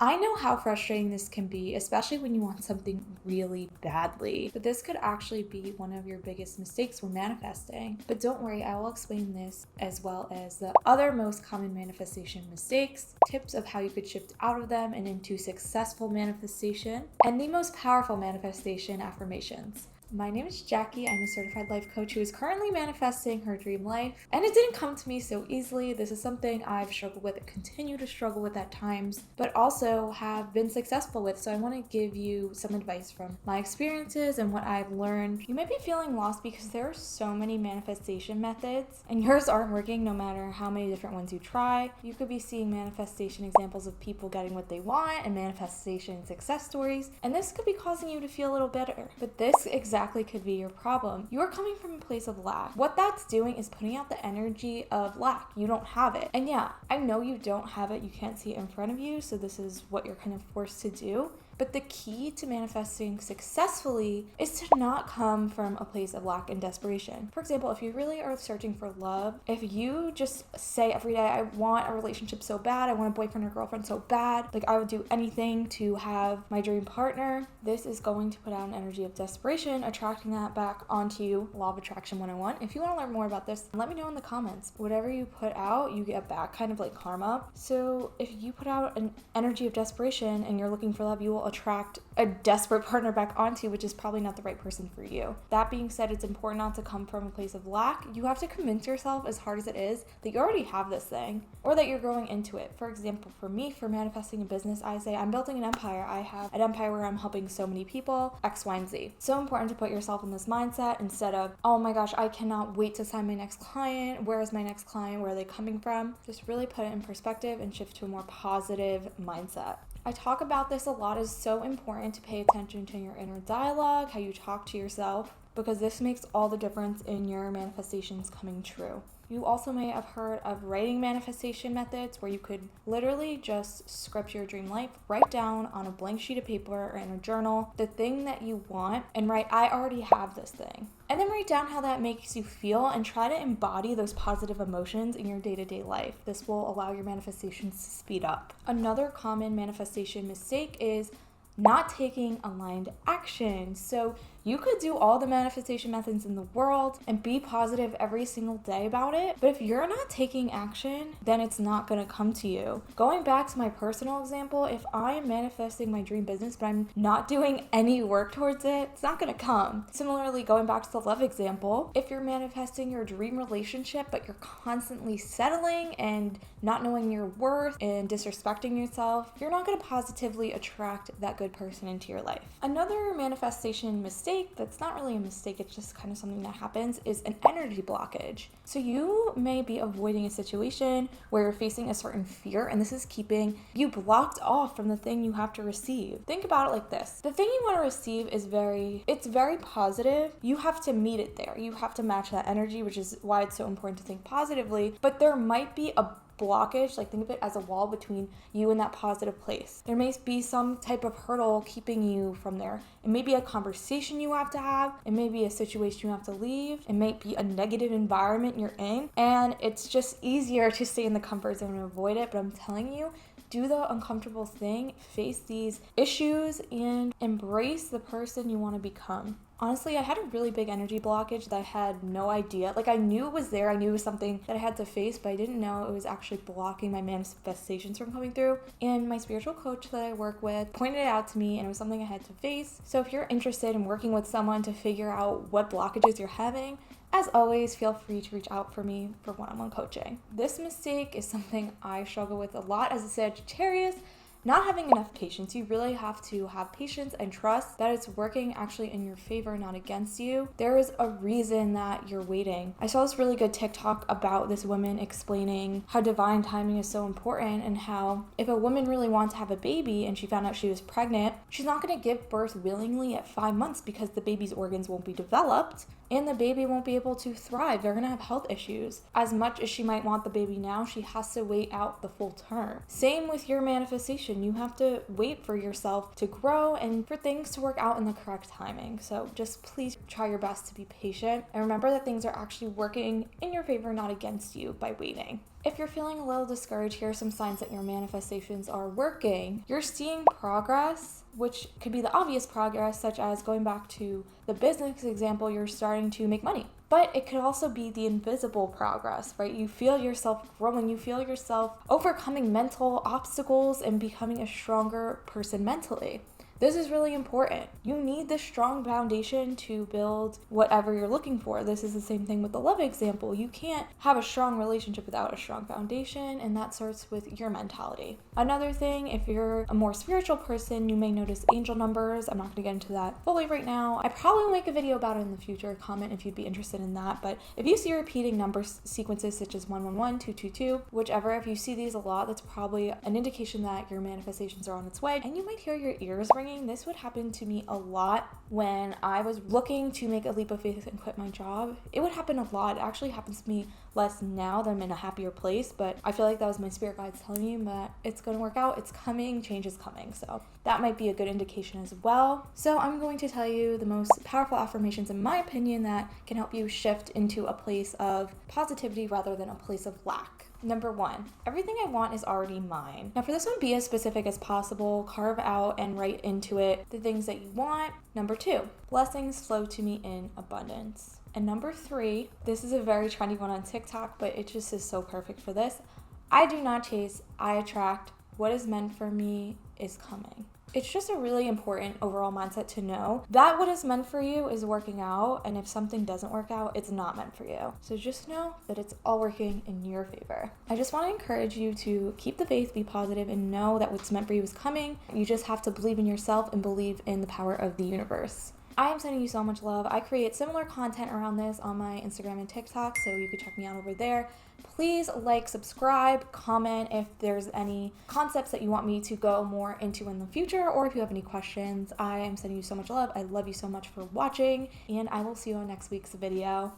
I know how frustrating this can be, especially when you want something really badly, but this could actually be one of your biggest mistakes when manifesting. But don't worry, I will explain this as well as the other most common manifestation mistakes, tips of how you could shift out of them and into successful manifestation, and the most powerful manifestation affirmations. My name is Jackie. I'm a certified life coach who is currently manifesting her dream life. And it didn't come to me so easily. This is something I've struggled with, continue to struggle with at times, but also have been successful with. So I want to give you some advice from my experiences and what I've learned. You might be feeling lost because there are so many manifestation methods and yours aren't working no matter how many different ones you try. You could be seeing manifestation examples of people getting what they want and manifestation success stories. And this could be causing you to feel a little better. But this exactly could be your problem. You're coming from a place of lack. What that's doing is putting out the energy of lack. You don't have it. And yeah, I know you don't have it. You can't see it in front of you. So this is what you're kind of forced to do. But the key to manifesting successfully is to not come from a place of lack and desperation. For example, if you really are searching for love, if you just say every day, I want a relationship so bad, I want a boyfriend or girlfriend so bad, like I would do anything to have my dream partner, this is going to put out an energy of desperation, attracting that back onto you. Law of Attraction 101. If you want to learn more about this, let me know in the comments. Whatever you put out, you get back, kind of like karma. So if you put out an energy of desperation and you're looking for love, you will attract a desperate partner back onto you, which is probably not the right person for you. That being said, it's important not to come from a place of lack. You have to convince yourself, as hard as it is, that you already have this thing or that you're growing into it. For example, for me, for manifesting a business, I say I'm building an empire. I have an empire where I'm helping so many people, X, Y, and Z. So important to put yourself in this mindset instead of, oh my gosh, I cannot wait to sign my next client. Where is my next client? Where are they coming from? Just really put it in perspective and shift to a more positive mindset. I talk about this a lot. It's so important to pay attention to your inner dialogue, how you talk to yourself, because this makes all the difference in your manifestations coming true. You also may have heard of writing manifestation methods where you could literally just script your dream life, write down on a blank sheet of paper or in a journal the thing that you want and write, I already have this thing. And then write down how that makes you feel and try to embody those positive emotions in your day-to-day life. This will allow your manifestations to speed up. Another common manifestation mistake is not taking aligned action. So you could do all the manifestation methods in the world and be positive every single day about it, but if you're not taking action, then it's not going to come to you. Going back to my personal example, if I'm manifesting my dream business, but I'm not doing any work towards it, it's not going to come. Similarly, going back to the love example, if you're manifesting your dream relationship, but you're constantly settling and not knowing your worth and disrespecting yourself, you're not going to positively attract that good person into your life. Another manifestation mistake that's not really a mistake, it's just kind of something that happens, is an energy blockage. So you may be avoiding a situation where you're facing a certain fear, and this is keeping you blocked off from the thing you have to receive. Think about it like this. The thing you want to receive is very positive. You have to meet it there. You have to match that energy, which is why it's so important to think positively. But there might be a blockage, like think of it as a wall between you and that positive place. There may be some type of hurdle keeping you from there. It may be a conversation you have to have. It may be a situation you have to leave. It might be a negative environment you're in. And it's just easier to stay in the comfort zone and avoid it. But I'm telling you, do the uncomfortable thing, face these issues, and embrace the person you want to become. Honestly, I had a really big energy blockage that I had no idea. Like I knew it was there. I knew it was something that I had to face, but I didn't know it was actually blocking my manifestations from coming through. And my spiritual coach that I work with pointed it out to me, and it was something I had to face. So if you're interested in working with someone to figure out what blockages you're having, as always, feel free to reach out for me for one-on-one coaching. This mistake is something I struggle with a lot as a Sagittarius. Not having enough patience. You really have to have patience and trust that it's working actually in your favor, not against you. There is a reason that you're waiting. I saw this really good TikTok about this woman explaining how divine timing is so important and how if a woman really wants to have a baby and she found out she was pregnant, she's not going to give birth willingly at 5 months because the baby's organs won't be developed and the baby won't be able to thrive. They're going to have health issues. As much as she might want the baby now, she has to wait out the full term. Same with your manifestation. You have to wait for yourself to grow and for things to work out in the correct timing. So just please try your best to be patient and remember that things are actually working in your favor, not against you by waiting. If you're feeling a little discouraged, here are some signs that your manifestations are working. You're seeing progress, which could be the obvious progress, such as going back to the business example, you're starting to make money. But it could also be the invisible progress, right? You feel yourself growing, you feel yourself overcoming mental obstacles and becoming a stronger person mentally. This is really important. You need this strong foundation to build whatever you're looking for. This is the same thing with the love example. You can't have a strong relationship without a strong foundation, and that starts with your mentality. Another thing, if you're a more spiritual person, you may notice angel numbers. I'm not going to get into that fully right now. I probably will make a video about it in the future. Comment if you'd be interested in that. But if you see repeating number sequences such as 111, 222, whichever, if you see these a lot, that's probably an indication that your manifestations are on its way, and you might hear your ears ringing. This would happen to me a lot when I was looking to make a leap of faith and quit my job. It would happen a lot. It actually happens to me less now that I'm in a happier place, but I feel like that was my spirit guides telling me that it's going to work out, it's coming, change is coming. So that might be a good indication as well. So I'm going to tell you the most powerful affirmations, in my opinion, that can help you shift into a place of positivity rather than a place of lack. Number 1, everything I want is already mine. Now for this one, be as specific as possible. Carve out and write into it the things that you want. Number 2, blessings flow to me in abundance. And number 3, this is a very trendy one on TikTok, but it just is so perfect for this. I do not chase, I attract. What is meant for me is coming. It's just a really important overall mindset to know that what is meant for you is working out, and if something doesn't work out, it's not meant for you. So just know that it's all working in your favor. I just want to encourage you to keep the faith, be positive, and know that what's meant for you is coming. You just have to believe in yourself and believe in the power of the universe. I am sending you so much love. I create similar content around this on my Instagram and TikTok, so you can check me out over there. Please like, subscribe, comment if there's any concepts that you want me to go more into in the future, or if you have any questions. I am sending you so much love. I love you so much for watching, and I will see you on next week's video.